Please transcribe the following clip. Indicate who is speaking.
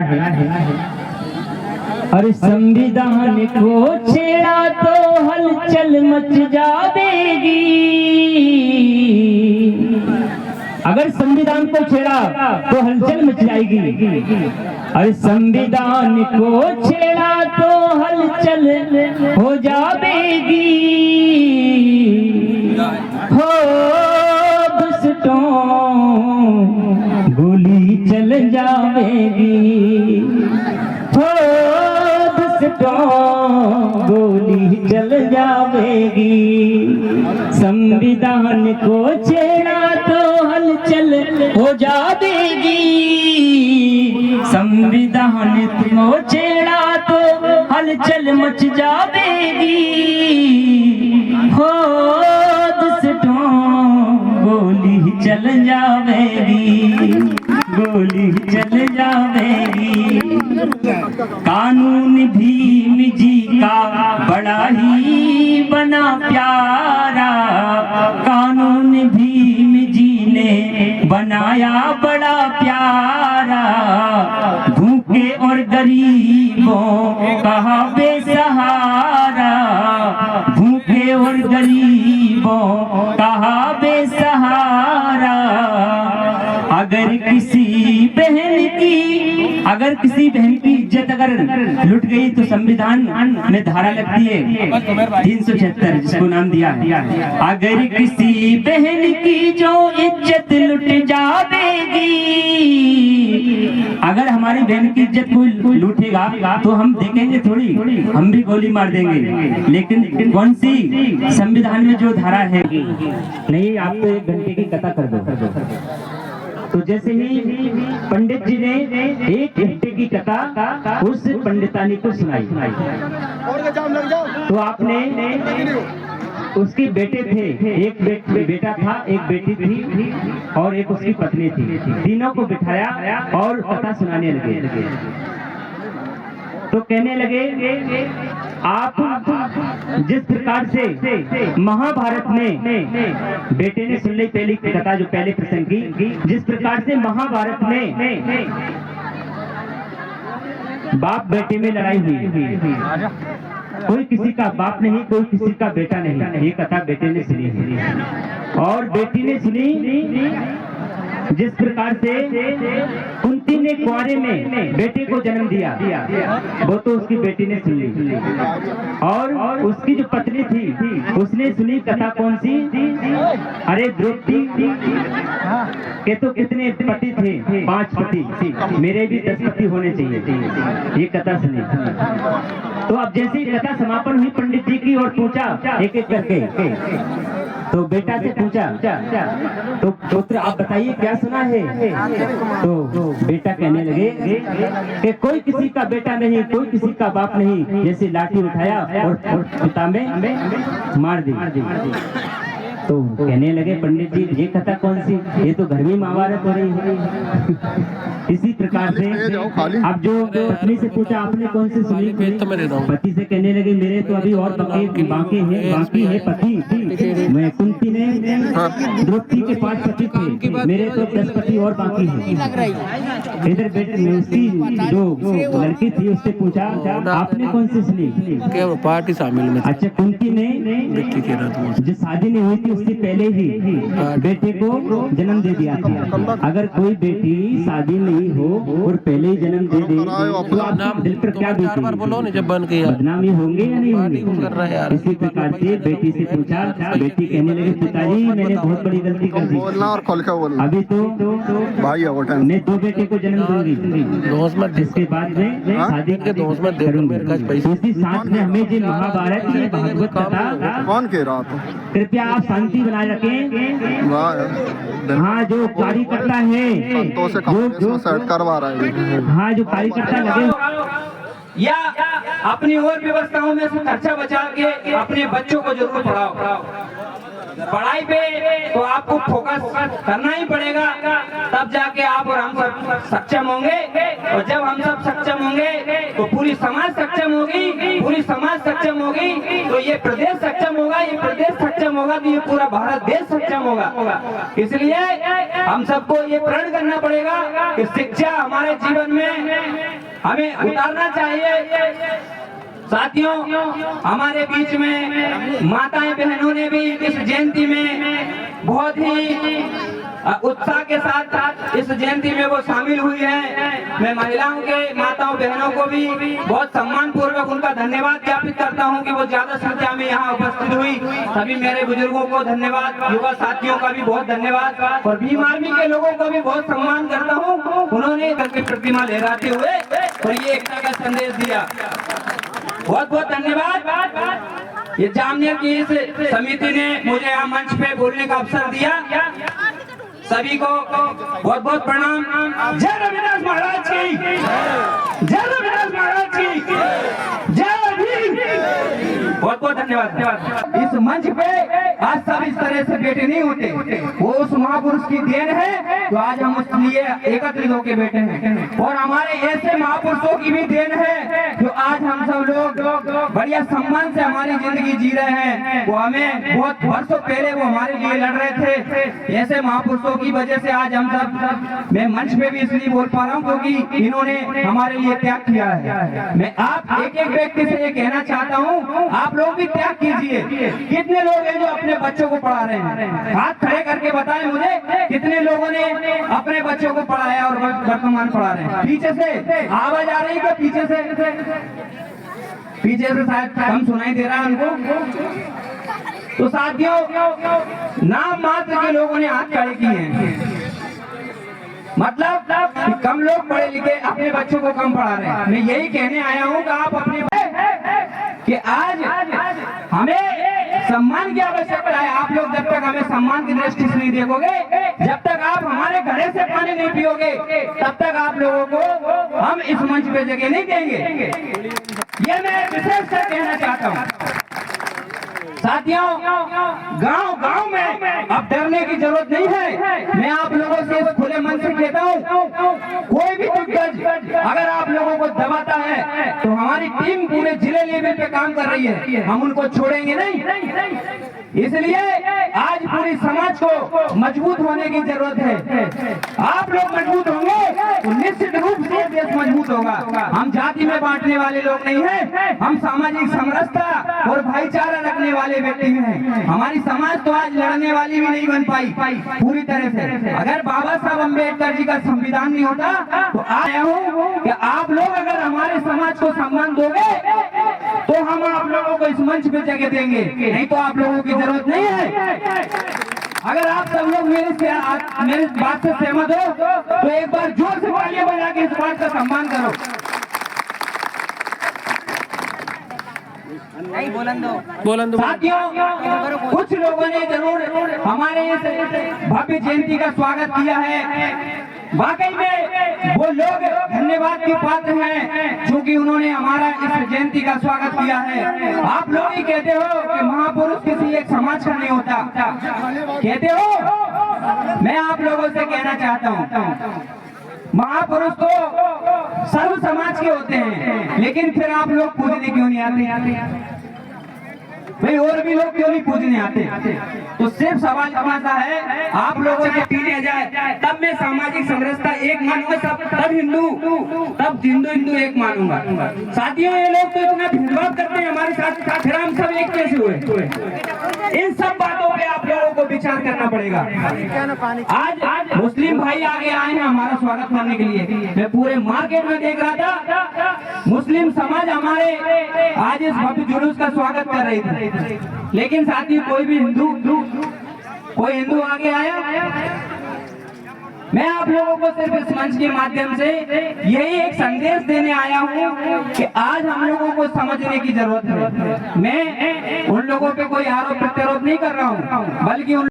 Speaker 1: अरे संविधान को छेड़ा तो हलचल मच जाएगी। अगर संविधान को छेड़ा तो हलचल मच जाएगी। अरे संविधान को छेड़ा तो हलचल हो जाएगी। हो दुष्टों गोली चल जाएगी। हो दुष्टों गोली चल जाएगी। संविधान को छेड़ा तो हलचल हो जाएगी। संविधान को छेड़ा तो हलचल मच जाएगी। हो दुष्टों गोली चल जाएगी। गोली चल जाएगी। कानून भीम जी का बड़ा ही बना प्यारा। कानून भीम जी ने बनाया बड़ा प्यारा। भूखे और गरीबों का बेसहारा। भूखे और गरीबों का बेसहारा। अगर किसी बहन की इज्जत अगर लुट गई तो संविधान में धारा लगती है 376 जिसको नाम दिया है। अगर किसी बहन की जो इज्जत लुट जाएगी। अगर हमारी बहन की इज्जत कोई लूटेगा तो हम देखेंगे थोड़ी, हम भी गोली मार देंगे। लेकिन कौन सी संविधान में जो धारा है नहीं, आप तो 1 घंटे की कथा कर दो। तो जैसे ही पंडित जी ने 1 घंटे की कथा उस पंडितानी को सुनाई तो आपने उसके बेटे थे, एक बेटा था, एक बेटी थी और एक उसकी पत्नी थी। तीनों को बिठाया और कथा सुनाने लगे। तो कहने लगे आप जिस प्रकार से महाभारत में, बेटे ने सुन ली पहली कथा जो पहले प्रसंग की, जिस प्रकार से महाभारत में बाप बेटे में लड़ाई हुई। कोई किसी का बाप नहीं, कोई किसी का बेटा नहीं। ये कथा बेटे ने सुनी और बेटी ने सुनी जिस प्रकार से कुंती ने कुंवारे में बेटे को जन्म दिया, वो तो उसकी बेटी ने सुन ली। और उसकी जो पत्नी थी उसने सुनी कथा कौन सी? अरे द्रौपदी के तो कितने पति थे? 5 पति। मेरे भी 10 पति होने चाहिए। ये कथा सुनी। तो अब जैसे ही कथा समापन हुई पंडित जी की और पूछा एक एक करके, तो बेटा से पूछा तो पुत्र आप बताइए क्या सुना है? तो बेटा कहने लगे कि कोई किसी का बेटा नहीं, कोई किसी का बाप नहीं। जैसे लाठी उठाया और पिता में मार दी। तो कहने लगे पंडित जी ये कथा कौन सी? ये तो घर में महाभारत हो रही है। इसी प्रकार से अब जो पत्नी से पूछा आपने कौन सी सुनी? पति से कहने लगे मेरे तो अभी और बाकी है पति। मैं कुंती ने द्रौपदी के 5 पति थे, मेरे तो 10 पति और बाकी है। इधर बेटे ने उसकी जो लड़की थी उससे पूछा आपने कौन सी सुनी?
Speaker 2: पार्टी शामिल में।
Speaker 1: अच्छा, कुंती ने जो शादी नहीं हुई थी उससे पहले ही बेटे को जन्म दे दिया था। अगर कोई बेटी शादी नहीं हो और पहले ही जन्म दे दे तो आप दिल पर क्या बीतेगी?
Speaker 2: जब बन गया
Speaker 1: बदनामी होंगे या नहीं होंगे? इसी प्रकार से बेटी से पूछा, बेटी कहने लगे पिताजी मैंने बहुत बड़ी गलती कर दी। अभी तो मैं 2 बेटे को जन्म दूंगी, इसके बाद में शादी के दोस्त में करूंगी। उसी साथ में हमें जो महाभारत की भागवत कथा
Speaker 3: कौन कह रहा था?
Speaker 1: कृपया आप शांति बनाए रखें। हाँ, जो कार्यकर्ता है जो
Speaker 3: सेट करवा रहा है,
Speaker 1: हाँ जो कार्यकर्ता लगे
Speaker 4: या अपनी और व्यवस्थाओं में से खर्चा बचा के अपने बच्चों को जरूर पढ़ाओ। पढ़ाई पे तो आपको फोकस करना ही पड़ेगा, तब जाके आप और हम सब सक्षम होंगे। और जब हम सब सक्षम होंगे तो पूरी समाज सक्षम होगी, पूरी पूरी समाज सक्षम होगी तो ये प्रदेश सक्षम होगा, ये प्रदेश सक्षम होगा तो ये पूरा भारत देश सक्षम होगा। इसलिए हम सबको ये प्रण करना पड़ेगा कि शिक्षा हमारे जीवन में हमें उतारना चाहिए। साथियों, हमारे बीच में माताएं बहनों ने भी इस जयंती में बहुत ही उत्साह के साथ इस जयंती में वो शामिल हुई है। मैं महिलाओं के माताओं बहनों को भी बहुत सम्मान पूर्वक उनका धन्यवाद ज्ञापित करता हूं कि वो ज्यादा संख्या में यहाँ उपस्थित हुई। सभी मेरे बुजुर्गों को धन्यवाद, युवा साथियों का भी बहुत धन्यवाद और भीम आर्मी के लोगों को भी बहुत सम्मान करता हूँ। उन्होंने करके प्रतिमा लहराते हुए और ये एकता का संदेश दिया। बहुत बहुत धन्यवाद। ये जामनेर की इस समिति ने मुझे यहाँ मंच पे बोलने का अवसर दिया। सभी को बहुत बहुत प्रणाम। जय रविदास महाराज की, जय रविदास महाराज की, जय भीम। बहुत बहुत धन्यवाद। इस मंच पे आज सब इस तरह से बैठे नहीं होते, वो उस महापुरुष की देन है जो आज हम उसके लिए एकत्रित होकर बैठे हैं। और हमारे ऐसे महापुरुषों की भी देन है जो आज हम सब लोग बढ़िया सम्मान से हमारी जिंदगी जी रहे हैं। वो हमें बहुत वर्षों पहले वो हमारे लिए लड़ रहे थे। ऐसे महापुरुषों की वजह से आज हम सब, मैं मंच पे भी इसलिए बोल पा रहा हूँ क्योंकि इन्होंने हमारे लिए त्याग किया है। मैं आप एक एक व्यक्ति से ये कहना चाहता हूँ, आप लोग भी त्याग कीजिए। कितने लोग हैं जो अपने बच्चों को पढ़ा रहे हैं? हाथ खड़े करके बताएं मुझे, कितने लोगों ने अपने बच्चों को पढ़ाया और वर्तमान पढ़ा रहे हैं? पीछे से आवाज आ रही है क्या? पीछे से शायद कम सुनाई दे रहा है उनको। तो साथियों, नाम मात्र के लोगों ने हाथ खड़े किए हैं, मतलब कि कम लोग पढ़े लिखे अपने बच्चों को कम पढ़ा रहे हैं। मैं यही कहने आया हूँ कि आप अपने कि आज हमें सम्मान की आवश्यकता है। आप लोग जब तक हमें सम्मान की दृष्टि से नहीं देखोगे, जब तक आप हमारे घड़े से पानी नहीं पियोगे, तब तक आप लोगों को हम इस मंच पे जगह नहीं देंगे। ये मैं विशेष से कहना चाहता हूँ। साथियों, गांव में अब डरने की जरूरत नहीं है। मैं आप लोगों से इस खुले मन से कहता हूँ, कोई भी दिग्गज अगर आप लोगों को दबाता है तो हमारी टीम पूरे जिले लेवल पे काम कर रही है, हम उनको छोड़ेंगे नहीं। इसलिए आज पूरी समाज को मजबूत होने की जरूरत है। आप लोग मजबूत होंगे तो निश्चित रूप से देश मजबूत होगा। हम जाति में बांटने वाले लोग नहीं हैं, हम सामाजिक समरसता और भाईचारा रखने वाले व्यक्ति हैं। हमारी समाज तो आज लड़ने वाली भी नहीं बन पाई पूरी तरह से। अगर बाबा साहब अम्बेडकर जी का संविधान नहीं होता तो आया हूँ कि आप लोग अगर हमारे समाज को सम्मान दोगे तो हम आप लोगों को इस मंच पे जगह देंगे, नहीं तो आप लोगों की जरूरत नहीं है। अगर आप सब लोग मेरी बात से सहमत हो तो एक बार जोर से तालियां बजा के इस बात का सम्मान करो।
Speaker 2: बोलन दो।
Speaker 4: साथियों, कुछ लोगों ने जरूर हमारे इस भव्य जयंती का स्वागत किया है। वाकई में वो लोग धन्यवाद के पात्र हैं क्योंकि उन्होंने हमारा इस जयंती का स्वागत किया है। आप लोग ही कहते हो कि महापुरुष किसी एक समाज का नहीं होता, कहते हो। मैं आप लोगों से कहना चाहता हूँ, महापुरुष तो सर्व समाज के होते हैं, लेकिन फिर आप लोग पूजने क्यों नहीं आते भाई? और भी लोग क्यों नहीं पूजने आते? तो सिर्फ सवाल इतना सा है, आप लोगों के पीने जाए तब मैं सामाजिक समरसता एक मानूंगा, तब हिंदू एक मानूंगा। साथियों, ये लोग तो इतना भेदभाव करते हैं हमारे साथ, फिर हम सब एक कैसे हुए? इन सब बातों पे आप लोगों को विचार करना पड़ेगा। आज मुस्लिम भाई आगे आए हैं हमारा स्वागत करने के लिए। मैं पूरे मार्केट में देख रहा था, मुस्लिम समाज हमारे आज इस भव्य जुलूस का स्वागत कर रही थी, लेकिन साथियों कोई हिंदू आगे आया? मैं आप लोगों को सिर्फ इस मंच के माध्यम से यही एक संदेश देने आया हूँ कि आज हम लोगों को समझने की जरूरत है। मैं उन लोगों पे कोई आरोप प्रत्यारोप नहीं कर रहा हूँ, बल्कि